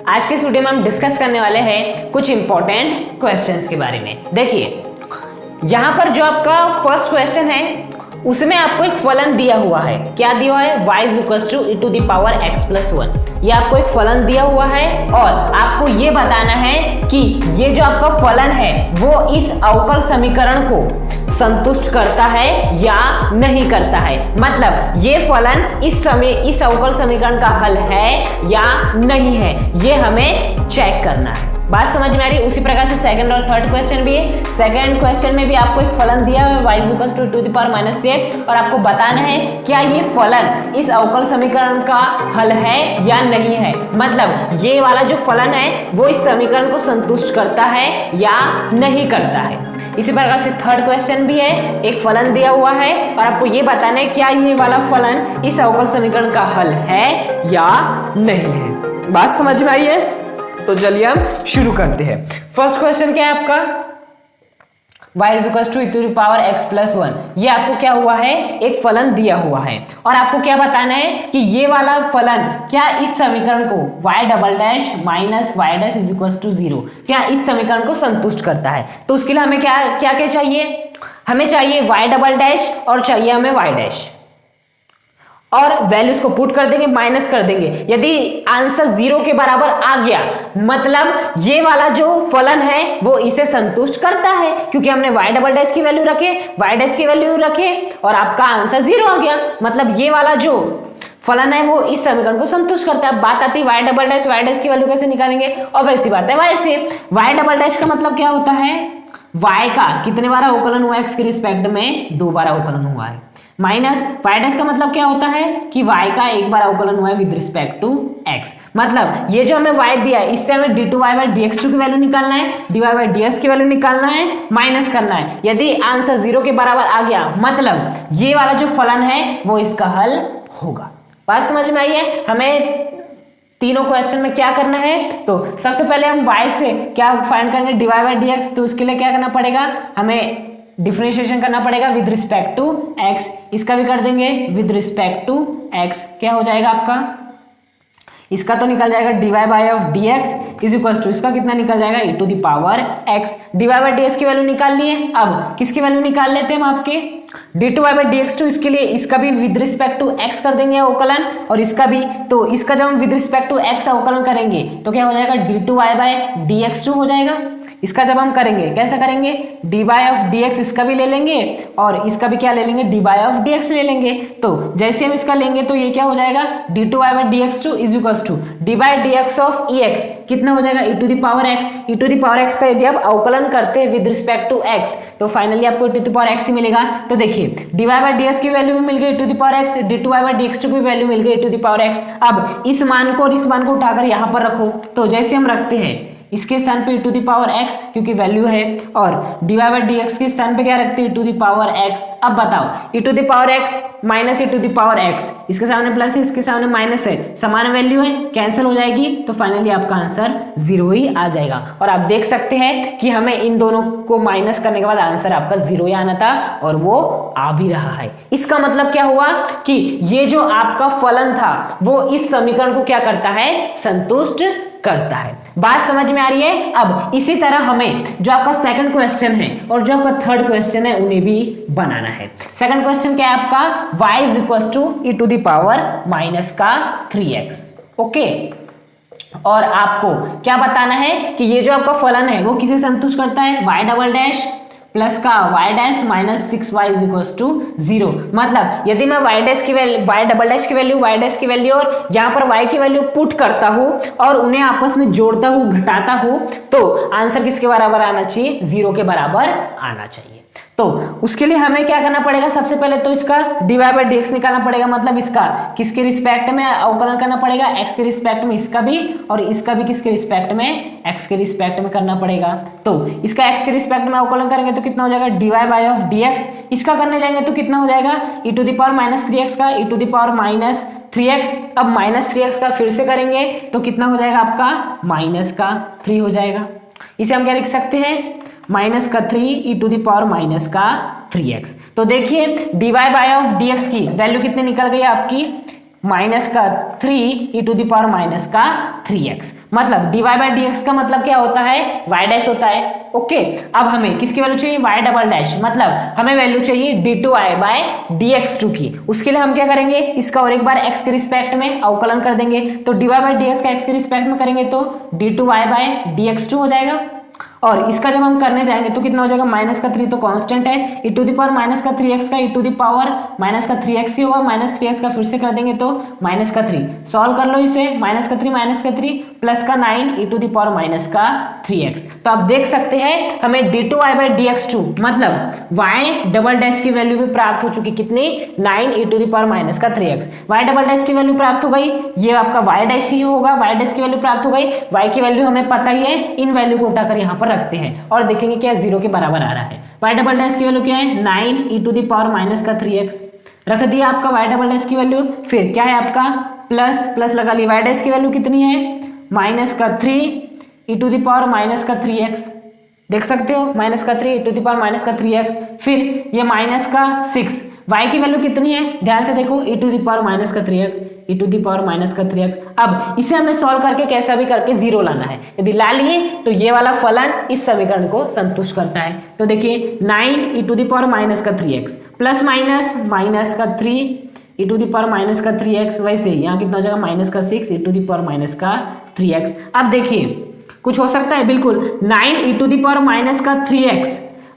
आज के इस वीडियो में हम डिस्कस करने वाले हैं कुछ इंपॉर्टेंट क्वेश्चंस के बारे में। देखिए यहां पर जो आपका फर्स्ट क्वेश्चन है उसमें आपको एक फलन दिया हुआ है। क्या दिया हुआ है? y equals to e to the power x plus 1। ये आपको एक फलन दिया हुआ है और आपको ये बताना है कि ये जो आपका फलन है वो इस अवकल समीकरण को संतुष्ट करता है या नहीं करता है। मतलब ये फलन इस अवकल समीकरण का हल है या नहीं है, ये हमें चेक करना है। बात समझ में आ रही है? उसी प्रकार से सेकंड और थर्ड क्वेश्चन भी है। सेकंड क्वेश्चन में भी आपको एक फलन दिया है y equals to to the power minus 3x और आपको बताना है क्या ये फलन इस अवकल समीकरण का हल है या नहीं है। मतलब ये वाला जो फलन है वो इस समीकरण को संतुष्ट करता है या नहीं करता है। इसी प्रकार से थर्ड क्वेश्चन भी है, एक फलन दिया हुआ है और आपको ये बताना है क्या ये वाला फलन इस अवकल समीकरण का हल है या नहीं है। बात समझ में आई है? तो चलिए हम शुरू करते हैं। फर्स्ट क्वेश्चन क्या है आपका? y equals to e to the power x plus 1। ये आपको क्या हुआ है? एक फलन दिया हुआ है और आपको क्या बताना है कि ये वाला फलन क्या इस समीकरण को y double dash minus y dash is equals to 0 क्या इस समीकरण को संतुष्ट करता है। तो उसके लिए हमें क्या क्या क्या चाहिए? हमें चाहिए y डबल डैश और चाहिए हमें y डैश और वैल्यूज को पुट कर देंगे, माइनस कर देंगे। यदि आंसर 0 के बराबर आ गया मतलब ये वाला जो फलन है वो इसे संतुष्ट करता है, क्योंकि हमने y डबल डैश की वैल्यू रखे, y डैश की वैल्यू रखे और आपका आंसर 0 आ गया। मतलब ये वाला जो फलन है वो इस समीकरण को संतुष्ट करता है। बात आती है y डैश की वैल्यू कैसे निकालेंगे? और वैसी बात है y से। y डबल डैश का मतलब क्या होता है? y का कितने बार अवकलन हुआ x के रिस्पेक्ट में? 2 बार अवकलन हुआ है। माइनस y डैश का मतलब क्या होता है कि y का एक बार अवकलन हुआ है विद रिस्पेक्ट टू x। मतलब ये जो हमें y दिया है इससे हमें d2y बाय dx2 की वैल्यू निकालना है, dy बाय dx की वैल्यू निकालना है, माइनस करना है। यदि आंसर 0 के बराबर आ गया मतलब ये वाला जो फलन है वो इसका हल होगा। बात समझ में आई है? हमें तीनों क्वेश्चन में क्या करना है? तो सबसे पहले हम y से क्या फाइंड करेंगे? dy by dx। तो उसके लिए क्या करना पड़ेगा? हमें डिफरेंशिएशन करना पड़ेगा विद रिस्पेक्ट टू x। इसका भी कर देंगे विद रिस्पेक्ट टू x। क्या हो जाएगा आपका? इसका तो निकल जाएगा dy by of dx is equal to इसका कितना निकल जाएगा? e to the power x। dy by dx की वैल्यू निकाल लिए। अब किसकी वैल्यू निकाल लेते हैं हम आपके? d2y by dx2। इसके लिए इसका भी विद रिस्पेक्ट टू x कर देंगे अवकलन और इसका भी। तो इसका जब हम विद रिस्पेक्ट टू x अवकलन करेंगे तो क्या हो जाएगा? d2y बाय dx2 हो जाएगा। इसका जब हम करेंगे कैसा करेंगे? dy ऑफ dx इसका भी ले लेंगे और इसका भी क्या ले लेंगे? dy ऑफ dx ले लेंगे। तो जैसे हम इसका लेंगे तो ये क्या हो जाएगा? d2y by dx2 is equals to dy by dx of ex कितना हो जाएगा? e to the power x। e to the power x का यदि आप अवकलन करते हैं विद रिस्पेक्ट टू x तो फाइनली आपको e to the power x ही मिलेगा। तो देखिए dy बाय dx की वैल्यू भी मिल गई e to the power x, d2y by dx2 की वैल्यू मिल गई e to the power x। अब इस मान को और इस मान को उठाकर यहाँ पर रखो। तो जैसे हम रखते हैं इसके स्थान पे e to the power x क्योंकि वैल्यू है और dy बाय dx के स्थान पे क्या रखते हैं? e to the power x। अब बताओ e to the power x माइनस e to the power x, इसके सामने प्लस है इसके सामने माइनस है, समान वैल्यू है, कैंसिल हो जाएगी तो फाइनली आपका आंसर 0 ही आ जाएगा। और आप देख सकते हैं कि हमें इन दोनों को माइनस करने के बाद आंसर आपका 0 ही आना था और वो आ भी रहा है। इसका मतलब क्या हुआ कि ये जो आपका फलन था वो इस समीकरण को क्या करता है? संतुष्ट करता है। बात समझ में आ रही है? अब इसी तरह हमें जो आपका सेकंड क्वेश्चन है और जो आपका थर्ड क्वेश्चन है उन्हें भी बनाना है। सेकंड क्वेश्चन क्या है आपका? y is equal to e to the power minus का 3x। ओके और आपको क्या बताना है कि ये जो आपका फलन है वो किसे संतुष्ट करता है? y डबल डैश प्लस का y dash minus 6y is equal to 0। मतलब यदि मैं y डैश की वैल्यू y डबल डैश की वैल्यू y डैश की वैल्यू और यहाँ पर y की वैल्यू पुट करता हूँ और उन्हें आपस में जोड़ता हूँ घटाता हूँ तो आंसर किसके बराबर आना चाहिए? 0 के बराबर आना चाहिए। तो उसके लिए हमें क्या करना पड़ेगा? सबसे पहले तो इसका dy बाय dx निकालना पड़ेगा। मतलब इसका किसके रिस्पेक्ट में अवकलन करना पड़ेगा? x के रिस्पेक्ट में इसका भी और इसका भी किसके रिस्पेक्ट में? x के रिस्पेक्ट में करना पड़ेगा। तो इसका x के रिस्पेक्ट में अवकलन करेंगे तो कितना हो जाएगा? dy by of dx। इसका करने जाएंगे तो कितना हो जाएगा? e to the power minus 3x का e to the power minus 3x। अब माइनस 3x का फिर से करेंगे तो कितना हो जाएगा आपका? माइनस का 3 हो जाएगा। इसे हम क्या लिख सकते हैं? माइनस का 3 e to the power minus का 3x। तो देखिए dy बाय ऑफ dx की वैल्यू कितनी निकल गई आपकी? माइनस का 3 e to the power minus का 3x, मतलब dy बाई dx का मतलब क्या होता है, y डैश होता है। ओके, अब हमें किसकी वैल्यू चाहिए, y डबल डैश, मतलब हमें वैल्यू चाहिए d2i बाई dx2 की। उसके लिए हम क्या करेंगे, इसका और एक बार x के रिस्पेक्ट में अवकलन कर देंगे। तो dy बाई dx का x के रिस्पेक्ट में करेंगे तो d2y बाई dx2 हो जाएगा। और इसका जब हम करने जाएंगे तो कितना हो जाएगा, माइनस का 3 तो कांस्टेंट है, e to the power minus का 3x का e to the power minus का 3x ही होगा, माइनस 3x का फिर से कर देंगे तो माइनस का 3। सॉल्व कर लो इसे, माइनस का 3 प्लस का 9 e to the power minus का 3x। तो आप देख सकते हैं हमें d2y बाई dx2 मतलब y डबल डैश की वैल्यू भी प्राप्त हो चुकी, कितनी, 9 e to the power minus का 3x। y डबल डैश की वैल्यू प्राप्त हो गई, ये आपका y डैश ही होगा, y डैश की वैल्यू प्राप्त हो गई। y की वैल्यू हमें पता ही है, इन वैल्यू को उठाकर यहाँ पर रखते हैं और देखेंगे क्या 0 के बराबर आ रहा है। y डबल डैश की वैल्यू क्या है, 9 e to the power minus का 3x, रख दिया आपका y डबल डैश की वैल्यू। फिर क्या है आपका प्लस प्लस लगा लिया, y डैश की वैल्यू कितनी है, माइनस का 3 e to the power minus का 3x, देख सकते हो माइनस का 3 e to the power minus का 3x। फिर ये माइनस का 6, y की वैल्यू कितनी है, ध्यान से देखो, e to the power minus का 3x, e to the power minus का 3x। अब इसे हमें सॉल्व करके कैसा भी करके 0 लाना है, यदि ला लिए तो ये वाला फलन इस समीकरण को संतुष्ट करता है। तो देखिए 9 e to the power minus का 3x प्लस माइनस माइनस का 3 e to the power minus का 3x, वैसे यहाँ कितना हो जाएगा, माइनस का 6 e to the power minus का 3x। अब देखिए कुछ हो सकता है, बिल्कुल 9 e to the power minus का 3x,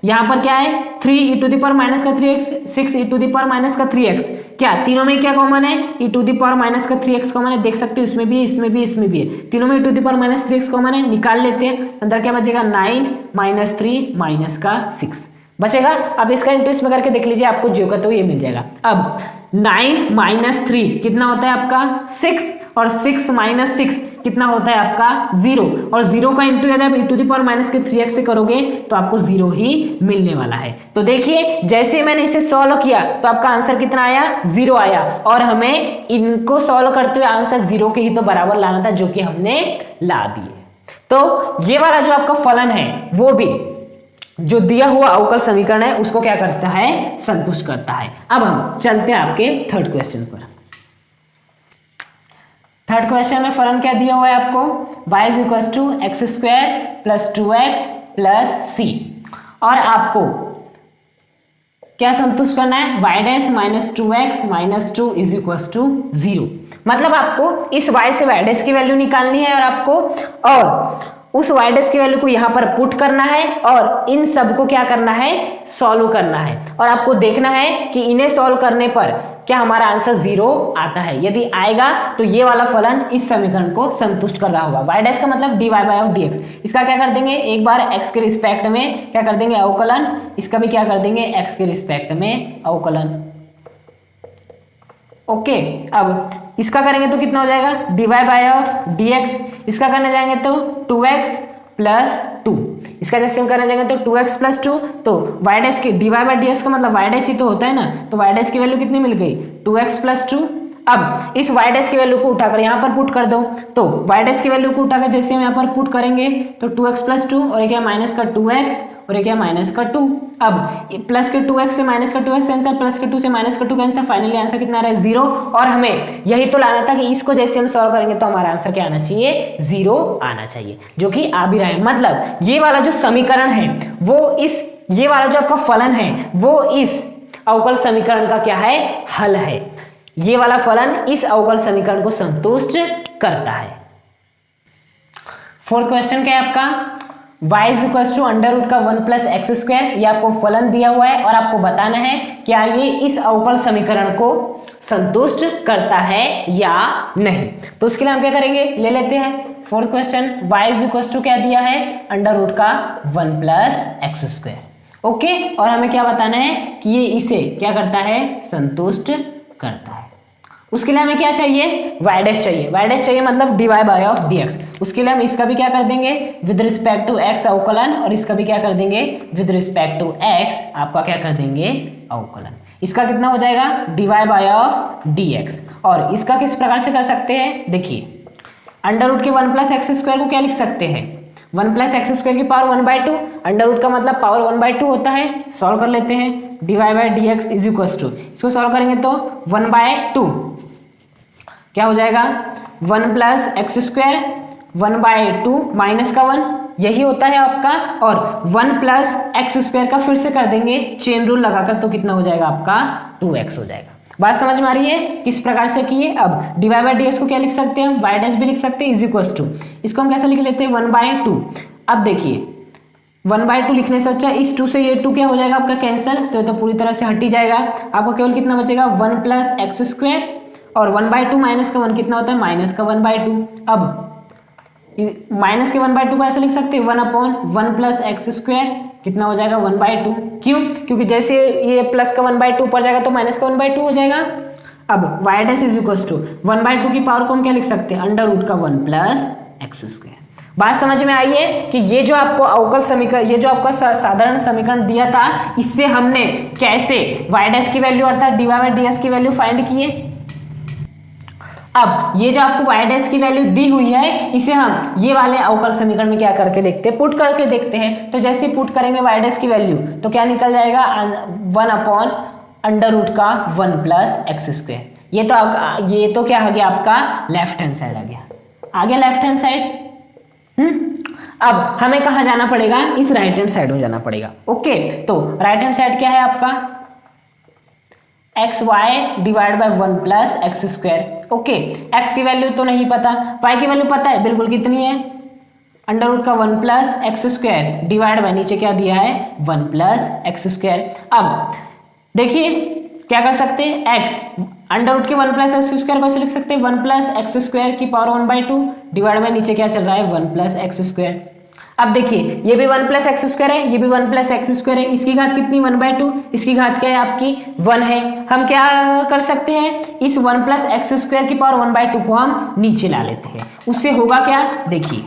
यहाँ पर क्या है 3 e to the power minus का 3x, 6 e to the power minus का 3x, क्या तीनों में क्या कॉमन है, e to the power minus का 3x कॉमन है, देख सकते हो इसमें भी है, इसमें भी है, इसमें भी है, तीनों में e to the power minus 3x common है, निकाल लेते हैं। अंदर क्या बचेगा, 9 माइनस 3 माइनस का 6 बचेगा। अब इसका इंटू इसमें करके देख लीजिए, आपको जो का तो ये मिल जाएगा। अब 9 माइनस 3 कितना होता है आपका 6, और 6 माइनस 6 कितना होता है आपका 0, और 0 का इंटू यदि आप e to the power minus के 3x से करोगे तो आपको 0 ही मिलने वाला है। तो देखिए जैसे मैंने इसे सॉल्व किया तो आपका आंसर कितना आया, 0 आया, और हमें इनको सॉल्व करते हुए आंसर 0 के ही तो बराबर लाना था, जो कि हमने ला दिए। तो ये वाला जो आपका फलन है वो भी जो दिया हुआ अवकल समीकरण है उसको क्या करता है, संतुष्ट करता है। अब हम चलते हैं आपके थर्ड क्वेश्चन पर। थर्ड क्वेश्चन में फलन क्या दिया हुआ है आपको, y is equal to X square plus 2x plus c, और आपको क्या संतुष्ट करना है, y dash minus 2x minus 2 is equal to 0, मतलब आपको इस y से y डैश की वैल्यू निकालनी है, और आपको और उस y डैश की वैल्यू को यहाँ पर पुट करना है, और इन सब को क्या करना है, सॉल्व करना है, और आपको देखना है कि इन्हें सॉल्व करने पर क्या हमारा आंसर 0 आता है। यदि आएगा तो ये वाला फलन इस समीकरण को संतुष्ट कर रहा होगा। y डैश का मतलब dy बाई ऑफ dx, इसका क्या कर देंगे, एक बार x के रिस्पेक्ट में क्या कर देंगे, अवकलन, इसका भी क्या कर देंगे, x के रिस्पेक्ट में अवकलन। ओके, अब इसका करेंगे तो कितना हो जाएगा, dy बाई ऑफ dx, इसका करने जाएंगे तो 2x प्लस 2, इसका जैसे हम करने जाएंगे तो 2x प्लस 2, तो y डैश की dy बाई dx का मतलब y डैश ही तो होता है ना, तो y डैश की वैल्यू कितनी मिल गई, 2x प्लस 2। अब इस y डैश की वैल्यू को उठाकर यहाँ पर पुट कर दो, तो y डैश की वैल्यू को उठाकर जैसे हम यहाँ पर पुट करेंगे तो 2x प्लस 2, और एक है माइनस का 2x, और एक है माइनस का 2। अब प्लस के 2x से माइनस का 2x आंसर, प्लस के 2 से माइनस का 2 का आंसर, फाइनली आंसर कितना आ रहा है, 0। और हमें यही तो लाना था कि इसको जैसे हम सॉल्व करेंगे तो हमारा आंसर क्या आना चाहिए, 0 आना चाहिए, जो कि आ भी रहा है। मतलब ये वाला जो समीकरण है वो इस, ये वाला जो आपका फलन है वो इस अवकल समीकरण का क्या है, हल है। ये वाला फलन इस अवकल समीकरण को संतुष्ट करता है। फोर्थ क्वेश्चन क्या है आपका, y is equal to under root का 1 प्लस एक्स स्क्वायर, ये आपको फलन दिया हुआ है और आपको बताना है क्या ये इस अवकल समीकरण को संतुष्ट करता है या नहीं। तो उसके लिए हम क्या करेंगे, ले लेते हैं fourth question, y is equal to क्या दिया है, अंडर रूट का 1 प्लस एक्स स्क्वायर। ओके, और हमें क्या बताना है कि ये इसे क्या करता है, संतुष्ट करता है। उसके लिए हमें क्या चाहिए, y डैश चाहिए, y डैश चाहिए मतलब dy बाई ऑफ dx। उसके लिए हम इसका भी क्या कर देंगे विद रिस्पेक्ट टू x अवकलन, और इसका भी क्या कर देंगे विद रिस्पेक्ट टू x आपका क्या कर देंगे अवकलन। इसका कितना हो जाएगा dy बाई ऑफ dx, और इसका किस प्रकार से कर सकते हैं, देखिए अंडर रूट के 1 प्लस एक्स स्क्वायर को क्या लिख सकते हैं, 1 प्लस एक्स स्क्वायर की पावर 1/2, अंडर रूट का मतलब पावर 1/2 होता है। सॉल्व कर लेते हैं, dy by dx is equal to, इसको सॉल्व करेंगे तो 1/2 क्या हो जाएगा 1 प्लस एक्स स्क्वायर 1/2 माइनस का 1 यही होता है आपका, और 1 प्लस एक्स स्क्वायर का फिर से कर देंगे चेन रूल लगाकर, तो कितना हो जाएगा आपका 2x हो जाएगा। बात समझ में आ रही है किस प्रकार से किए। अब डी वाई डी एस को क्या लिख सकते हैं हम, वाई डैश भी लिख सकते हैं, इज इक्वल टू, इसको हम कैसे लिख लेते हैं 1/2। अब देखिए 1/2 लिखने से अच्छा इस 2 से ये 2 क्या हो जाएगा आपका कैंसिल, तो ये तो पूरी तरह से हट ही जाएगा। आपको केवल कितना बचेगा 1 प्लस एक्स स्क्वायर, और 1/2 माइनस का 1 कितना होता है माइनस का 1/2। अब माइनस के 1/2 को ऐसे लिख सकते हैं 1/1 प्लस एक्स स्क्वायर कितना हो जाएगा 1/2। क्यों, क्योंकि जैसे ये प्लस का 1/2 ऊपर जाएगा तो माइनस का 1/2 हो जाएगा। अब Y dash is equal to 1/2 की पावर को हम क्या लिख सकते हैं अंडर रूट का 1 प्लस एक्स स्क्वायर। बात समझ में आई है कि ये जो आपको अवकल समीकरण, ये जो आपका साधारण समीकरण दिया था, इससे हमने कैसे वाई डैश की वैल्यू अर्थात D Y by D S की वैल्यू फाइंड किए। अब ये जो आपको वाई डैश की वैल्यू दी हुई है, इसे हम ये वाले अवकल समीकरण में क्या करके देखते हैं, पुट करके देखते हैं। तो जैसे ही पुट करेंगे वाई डैश की वैल्यू तो क्या निकल जाएगा 1 अंडर रूट का 1 प्लस एक्स स्क्वायर। ये तो क्या आ गया आपका लेफ्ट हैंड साइड आ गया लेफ्ट हैंड साइड। अब हमें कहाँ जाना पड़ेगा, इस राइट हैंड साइड में जाना पड़ेगा। ओके, तो राइट हैंड साइड क्या है आपका X Y divide by 1 plus X square. Okay, X की वैल्यू तो नहीं पता, वाई की वैल्यू पता है बिल्कुल, कितनी है अंडर रूट का 1 plus X square divide by नीचे क्या दिया है 1 प्लस एक्स स्क्वायर। अब देखिए क्या कर सकते हैं, एक्स अंडर रूट के 1 प्लस एक्स स्क्वायर को ऐसे लिख सकते हैं 1 प्लस एक्स स्क्वायर की पावर 1/2 डिवाइड बाय नीचे क्या चल रहा है 1 प्लस एक्स स्क्वायर। अब देखिए ये भी 1 प्लस एक्स स्क्वायर है, ये भी 1 प्लस एक्स स्क्वायर है, इसकी घात कितनी 1/2, इसकी घात क्या है आपकी 1 है। हम क्या कर सकते हैं, इस 1 प्लस एक्स स्क्वायर की पावर 1/2 को हम नीचे ला लेते हैं। उससे होगा क्या, देखिए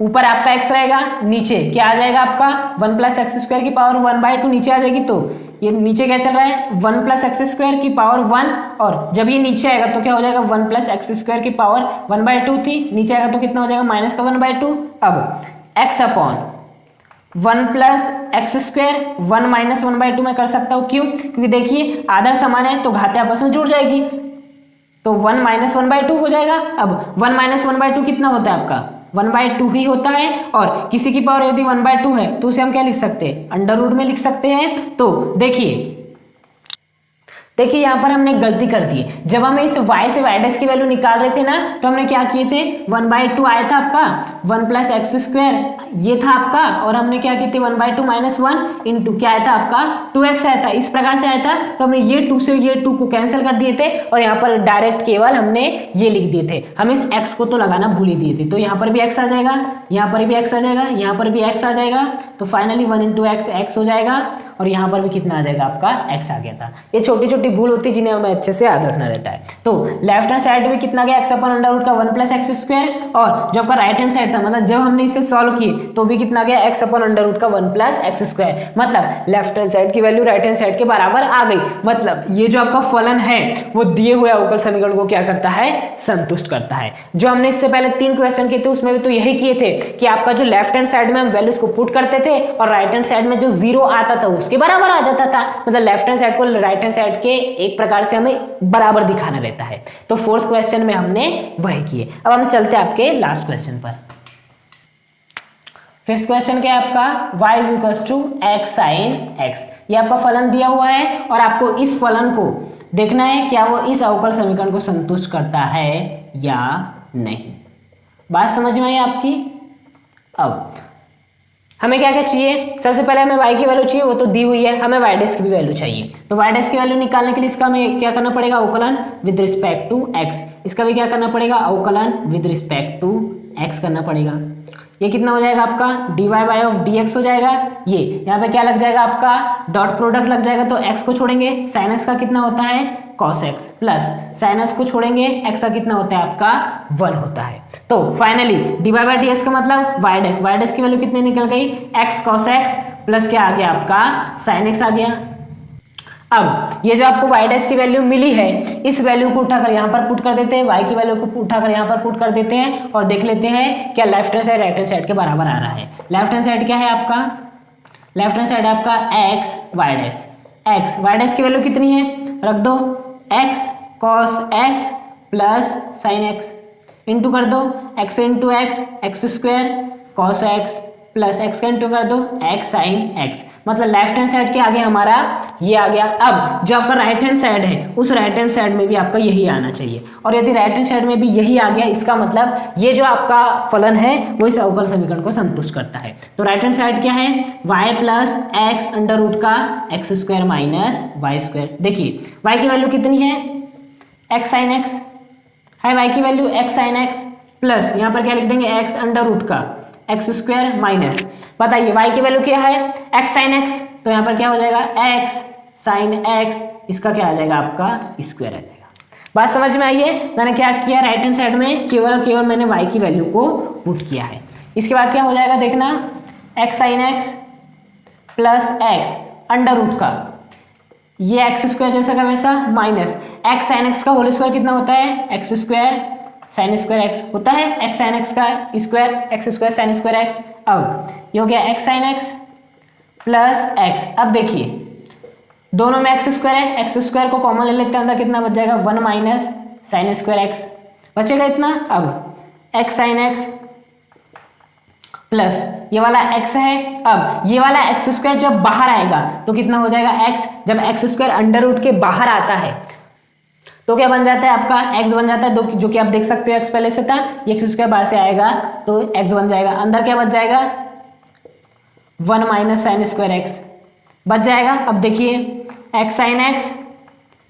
ऊपर आपका x रहेगा, नीचे क्या आ जाएगा आपका 1 प्लस एक्स स्क्वायर की पावर 1/2 नीचे आ जाएगी। तो ये नीचे क्या चल रहा है 1 प्लस एक्स स्क्वायर की पावर 1, और जब ये नीचे आएगा तो क्या हो जाएगा 1 प्लस एक्स स्क्वायर की पावर 1/2 थी, नीचे आएगा तो कितना हो जाएगा माइनस का 1/2। अब x upon 1 plus X square 1 minus 1/2 में कर सकता हूँ। क्यों, क्योंकि देखिए आधार समान है तो घातें आपस में जुड़ जाएगी, तो 1 माइनस 1/2 हो जाएगा। अब 1 माइनस 1/2 कितना होता है आपका 1/2 ही होता है, और किसी की पावर यदि 1/2 है तो उसे हम क्या लिख सकते हैं अंडर रूट में लिख सकते हैं। तो देखिए यहाँ पर हमने गलती कर दी। जब हमें इस y से y डैश की वैल्यू निकाल रहे थे ना, तो हमने क्या किए थे 1/2 आया था आपका 1 प्लस एक्स स्क्वायर ये था आपका, और हमने क्या किए थे 1/2 माइनस 1 इंटू क्या आया था आपका 2x आया था, इस प्रकार से आया था। तो हमने ये 2 से ये 2 को कैंसिल कर दिए थे, और यहाँ पर डायरेक्ट केवल हमने ये लिख दिए थे। हम इस x को तो लगाना भूल ही दिए थे, तो यहाँ पर भी x आ जाएगा, यहाँ पर भी x आ जाएगा, यहाँ पर भी x आ जाएगा, तो फाइनली 1 इंटू x हो जाएगा, और यहाँ पर भी कितना आ जाएगा आपका x आ गया था। ये छोटी छोटी भूल होती है जिन्हें हमें अच्छे से याद रखना रहता है। तो लेफ्ट हैंड साइड में कितना गया x अपन अंडर रूट का 1 प्लस एक्स स्क्वायर, और जो आपका राइट हैंड साइड था मतलब जब हमने इसे सॉल्व किए तो भी कितना गया x अपन अंडर रूट का 1 प्लस एक्स स्क्वायर। मतलब लेफ्ट हैंड साइड की वैल्यू राइट हैंड साइड के बराबर आ गई। मतलब ये जो आपका फलन है वो दिए हुए अवकल समीकरण को क्या करता है संतुष्ट करता है। जो हमने इससे पहले 3 क्वेश्चन किए थे उसमें भी तो यही किए थे कि आपका जो लेफ्ट हैंड साइड में हम वैल्यूज को पुट करते थे और राइट हैंड साइड में जो 0 आता था उसके बराबर आ जाता था। मतलब लेफ्ट हैंड साइड को राइट हैंड साइड के एक प्रकार से हमें बराबर दिखाना रहता है। तो 4th क्वेश्चन में हमने वही किए। अब हम चलते हैं आपके लास्ट क्वेश्चन पर। 5th क्वेश्चन क्या है आपका y is equal to x sine x। ये आपका फलन दिया हुआ है और आपको इस फलन को देखना है क्या वो इस अवकल समीकरण को संतुष्ट करता है या नहीं। बात समझ में आई आपकी। अब हमें क्या क्या चाहिए, सबसे पहले हमें y की वैल्यू चाहिए, वो तो दी हुई है। हमें y डैश की भी वैल्यू चाहिए, तो y डैश की वैल्यू निकालने के लिए इसका हमें क्या करना पड़ेगा अवकलन विद रिस्पेक्ट टू x। इसका भी क्या करना पड़ेगा अवकलन विद रिस्पेक्ट टू x करना पड़ेगा। ये कितना हो जाएगा आपका dy बाय ऑफ dx हो जाएगा। ये यहाँ पे क्या लग जाएगा आपका डॉट प्रोडक्ट लग जाएगा, तो x को छोड़ेंगे साइन x का कितना होता है cos x, plus sign x को छोड़ेंगे x का कितना होता है आपका 1 होता है। तो फाइनली dy बाय dx का मतलब y डैश की वैल्यू कितनी निकल गई x cos x प्लस क्या आ गया आपका साइन x आ गया। अब ये जो आपको y डैश की वैल्यू मिली है इस वैल्यू को उठाकर यहाँ पर पुट कर देते हैं, y की वैल्यू को उठाकर यहाँ पर पुट कर देते हैं और देख लेते हैं क्या left hand side right hand side के बराबर आ रहा है। लेफ्ट हैंड साइड क्या है आपका, लेफ्ट हैंड साइड आपका x y डैश की वैल्यू कितनी है रख दो x cos x plus sine x, into कर दो x into x, x square cos x plus x का इंटू कर दो एक्स साइन एक्स। मतलब लेफ्ट हैंड साइड के आगे हमारा ये आ गया। अब जो आपका राइट हैंड साइड है उस राइट हैंड साइड में भी आपका यही आना चाहिए, और यदि राइट हैंड साइड में भी यही आ गया इसका मतलब ये जो आपका फलन है वो इस अवकल समीकरण को संतुष्ट करता है। तो राइट हैंड साइड क्या है, y plus X under root का X square minus Y square. देखिए y की वैल्यू कितनी है, एक्स साइन एक्स है, y की value X sine X plus यहाँ पर क्या लिख देंगे एक्स अंडर रूट का एक्स स्क्वायर माइनस, बताइए y की वैल्यू क्या है एक्स साइन एक्स, तो यहाँ पर क्या हो जाएगा एक्स साइन एक्स, इसका क्या आ जाएगा आपका स्क्वायर आ जाएगा। बात समझ में आई है। मैंने क्या किया, राइट हैंड साइड में केवल और केवल मैंने y की वैल्यू को पुट किया है। इसके बाद क्या हो जाएगा देखना, X sine X plus X under root का ये एक्स स्क्वायर जैसा का वैसा माइनस एक्स साइन एक्स का होल स्क्वायर कितना होता है, X square sine square X होता है, एक्स साइन एक्स का square X square sine square X. अब ये हो गया X sine X plus X. अब देखिए दोनों में एक्स स्क्वायर है, एक्स स्क्वायर को कॉमन ले लेते हैं, अंदर कितना बच जाएगा 1 माइनस साइन स्क्वायर एक्स बचेगा इतना। अब एक्स साइन एक्स प्लस ये वाला x है, अब ये वाला एक्स स्क्वायर जब बाहर आएगा तो कितना हो जाएगा x, जब एक्स स्क्वायर अंडर रूट के बाहर आता है तो क्या बन जाता है आपका x बन जाता है, जो कि आप देख सकते हो x पहले से था, ये एक्स स्क्वायर बाहर से आएगा तो x बन जाएगा, अंदर क्या बच जाएगा 1 माइनस साइन स्क्वायर एक्स बच जाएगा। अब देखिए x sign X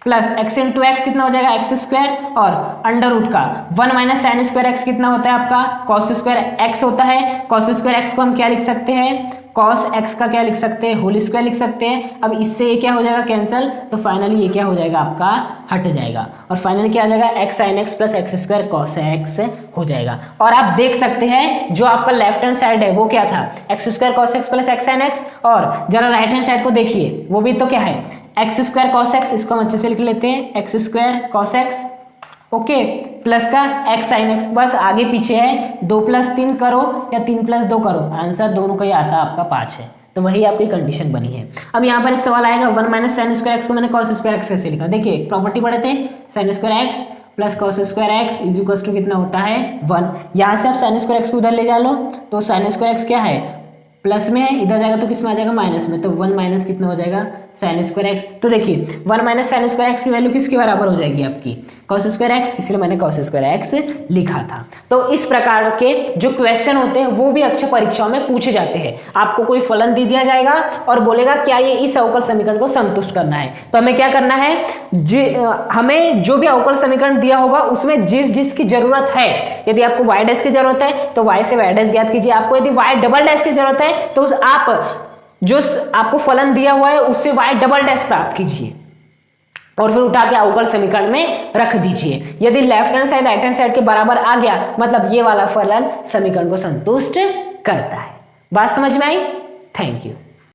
plus x into x कितना हो जाएगा एक्स स्क्वायर, और अंडर रूट का 1 माइनस साइन स्क्वायर एक्स कितना होता है आपका कॉस स्क्वायर एक्स होता है। कॉस स्क्वायर एक्स को हम क्या लिख सकते हैं, कॉस एक्स का क्या लिख सकते हैं, होल स्क्वायर लिख सकते हैं। अब इससे ये क्या हो जाएगा कैंसिल, तो फाइनली ये क्या हो जाएगा आपका हट जाएगा, और फाइनली क्या आ जाएगा x sine X plus X square cos x हो जाएगा। और आप देख सकते हैं जो आपका लेफ्ट हैंड साइड है वो क्या था, x square cos x plus x sine x, और जरा राइट हैंड साइड को देखिए वो भी तो क्या है एक्स स्क्वायर कॉस एक्स, इसको हम अच्छे से लिख लेते हैं x square cos x okay plus का एक्स साइन एक्स, बस आगे पीछे है 2 + 3 करो या 3 + 2 करो, आंसर दोनों का ही आता है आपका 5 है। तो वही आपकी कंडीशन बनी है। अब यहाँ पर एक सवाल आएगा 1 माइनस साइन स्क्वायर एक्स को मैंने कॉस स्क्वायर एक्स कैसे लिखा, देखिए प्रॉपर्टी पढ़े थे sine square X plus cos square X is equal to कितना होता है 1। यहाँ से आप साइन स्क्वायर एक्स को उधर ले जा लो तो साइन स्क्वायर एक्स क्या है प्लस में है, इधर जाएगा तो किस में आ जाएगा माइनस में, तो 1 माइनस कितना हो जाएगा साइन स्क्वायर एक्स। तो देखिए 1 माइनस साइन स्क्वायर एक्स की वैल्यू किसके बराबर हो जाएगी आपकी कॉस स्क्वायर एक्स, इसलिए मैंने कॉस स्क्वायर एक्स लिखा था। तो इस प्रकार के जो क्वेश्चन होते हैं वो भी अक्षर परीक्षाओं में पूछे जाते हैं। आपको कोई फलन दे दिया जाएगा और बोलेगा क्या ये इस अवकल समीकरण को संतुष्ट करना है, तो हमें क्या करना है, हमें जो भी अवकल समीकरण दिया होगा उसमें जिस जिसकी जरूरत है, यदि आपको y डैश की जरूरत है तो y से y डैश ज्ञात कीजिए, आपको यदि y डबल डैश की जरूरत है तो आप जो आपको फलन दिया हुआ है उससे y डबल डैश प्राप्त कीजिए और फिर उठा के अवकल समीकरण में रख दीजिए। यदि left hand side right hand side के बराबर आ गया मतलब ये वाला फलन समीकरण को संतुष्ट करता है। बात समझ में आई? Thank you.